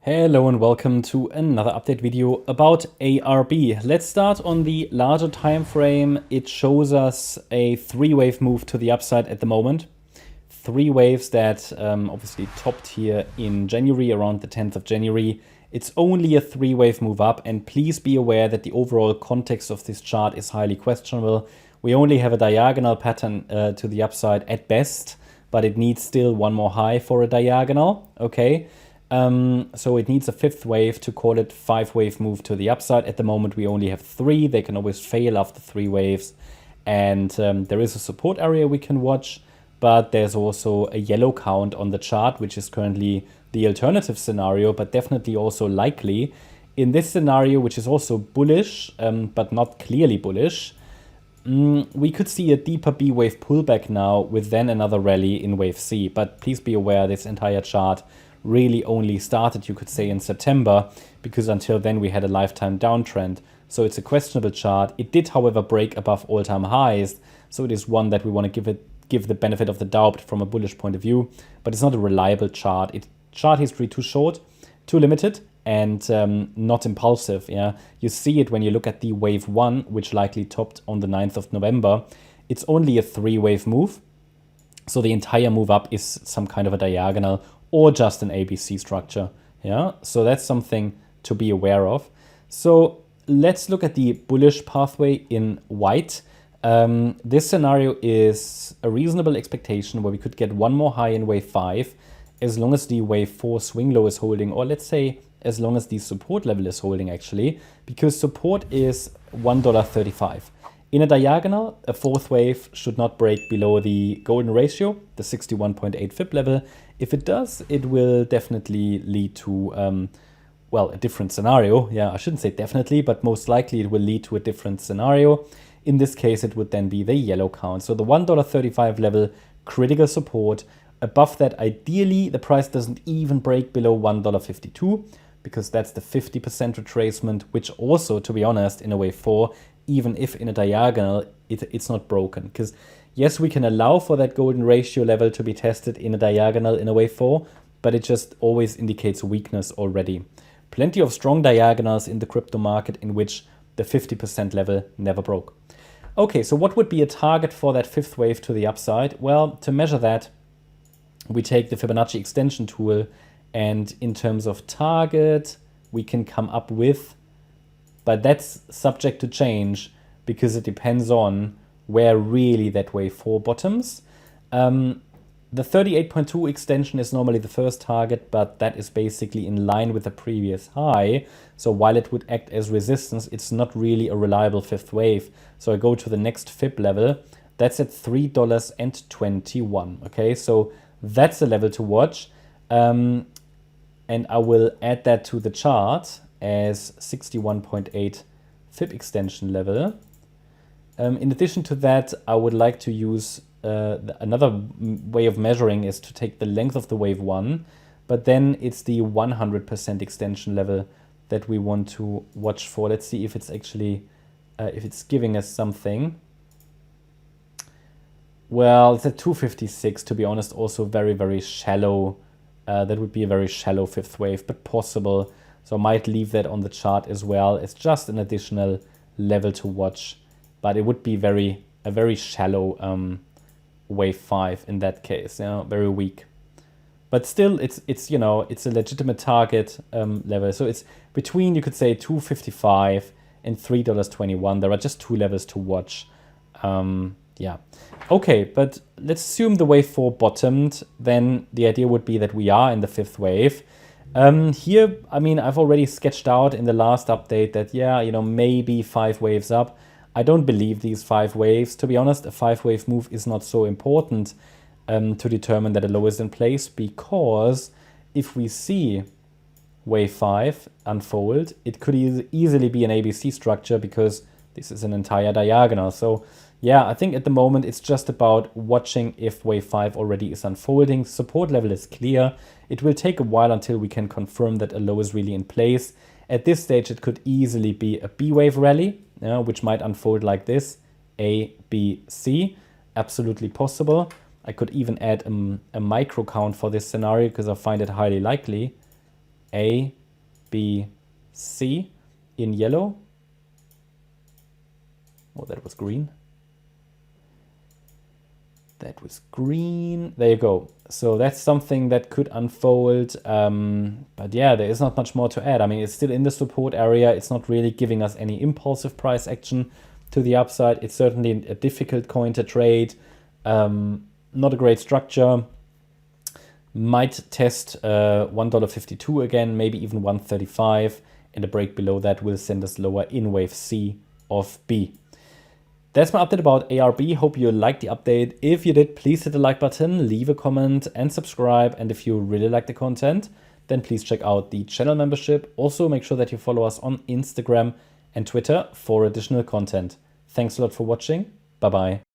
Hello and welcome to another update video about ARB. Let's start on the larger time frame. It shows us a three-wave move to the upside at the moment. Three waves that obviously topped here in January, around the 10th of January. It's only a three-wave move up, and please be aware that the overall context of this chart is highly questionable. We only have a diagonal pattern to the upside at best, but it needs still one more high for a diagonal, okay? So it needs a fifth wave to call it five-wave move to the upside. At the moment, we only have three. They can always fail after three waves. And there is a support area we can watch, but there's also a yellow count on the chart, which is currently the alternative scenario, but definitely also likely. In this scenario, which is also bullish, but not clearly bullish, we could see a deeper B wave pullback now with then another rally in wave C. But please be aware, this entire chart really only started, you could say, in September, because until then we had a lifetime downtrend. So it's a questionable chart. It did, however, break above all-time highs, so it is one that we want to give the benefit of the doubt from a bullish point of view, but it's not a reliable chart. It's chart history too short, too limited, and not impulsive. Yeah, you see it when you look at the wave one, which likely topped on the 9th of November. It's only a three-wave move, so the entire move up is some kind of a diagonal or just an ABC structure. Yeah, so that's something to be aware of. So let's look at the bullish pathway in white. This scenario is a reasonable expectation where we could get one more high in wave 5 as long as the wave 4 swing low is holding, or let's say as long as the support level is holding, actually, because support is $1.35. In a diagonal, a fourth wave should not break below the golden ratio, the 61.8 Fib level. If it does, it will definitely lead to, well, a different scenario. Yeah, I shouldn't say definitely, but most likely it will lead to a different scenario. In this case, it would then be the yellow count. So the $1.35 level, critical support. Above that, ideally, the price doesn't even break below $1.52, because that's the 50% retracement, which also, to be honest, in a wave 4, even if in a diagonal, it's not broken. Because yes, we can allow for that golden ratio level to be tested in a diagonal in a wave 4, but it just always indicates weakness already. Plenty of strong diagonals in the crypto market in which the 50% level never broke. Okay, so what would be a target for that fifth wave to the upside? Well, to measure that, we take the Fibonacci extension tool, and in terms of target, we can come up with, but that's subject to change because it depends on where really that wave 4 bottoms. The 38.2 extension is normally the first target, but that is basically in line with the previous high. So while it would act as resistance, it's not really a reliable fifth wave. So I go to the next Fib level. That's at $3.21. Okay, so that's a level to watch. And I will add that to the chart as 61.8 Fib extension level. In addition to that, I would like to use another way of measuring is to take the length of the wave 1, but then it's the 100% extension level that we want to watch for. Let's see if it's actually, if it's giving us something. Well, it's at 256, to be honest, also very, very shallow. That would be a very shallow fifth wave, but possible. So I might leave that on the chart as well. It's just an additional level to watch, but it would be a very shallow wave 5 in that case. Yeah, very weak. But still, it's you know, it's a legitimate target level. So it's between, you could say, 255 and $3.21. There are just two levels to watch. Yeah. Okay, but let's assume the wave 4 bottomed. Then the idea would be that we are in the fifth wave. Here, I mean, I've already sketched out in the last update that, yeah, you know, maybe 5 waves up. I don't believe these 5 waves. To be honest, a 5-wave move is not so important to determine that a low is in place, because if we see wave 5 unfold, it could easily be an ABC structure because this is an entire diagonal. So yeah, I think at the moment it's just about watching if wave 5 already is unfolding. Support level is clear. It will take a while until we can confirm that a low is really in place. At this stage, it could easily be a B wave rally, which might unfold like this, A, B, C. Absolutely possible. I could even add a micro count for this scenario because I find it highly likely. A, B, C in yellow. Oh, that was green. That was green. There you go. So that's something that could unfold. But yeah, there is not much more to add. I mean, it's still in the support area. It's not really giving us any impulsive price action to the upside. It's certainly a difficult coin to trade. Not a great structure. Might test $1.52 again, maybe even 135. And a break below that will send us lower in wave C of B. That's my update about ARB. Hope you liked the update. If you did, please hit the like button, leave a comment and subscribe. And if you really like the content, then please check out the channel membership. Also, make sure that you follow us on Instagram and Twitter for additional content. Thanks a lot for watching. Bye-bye.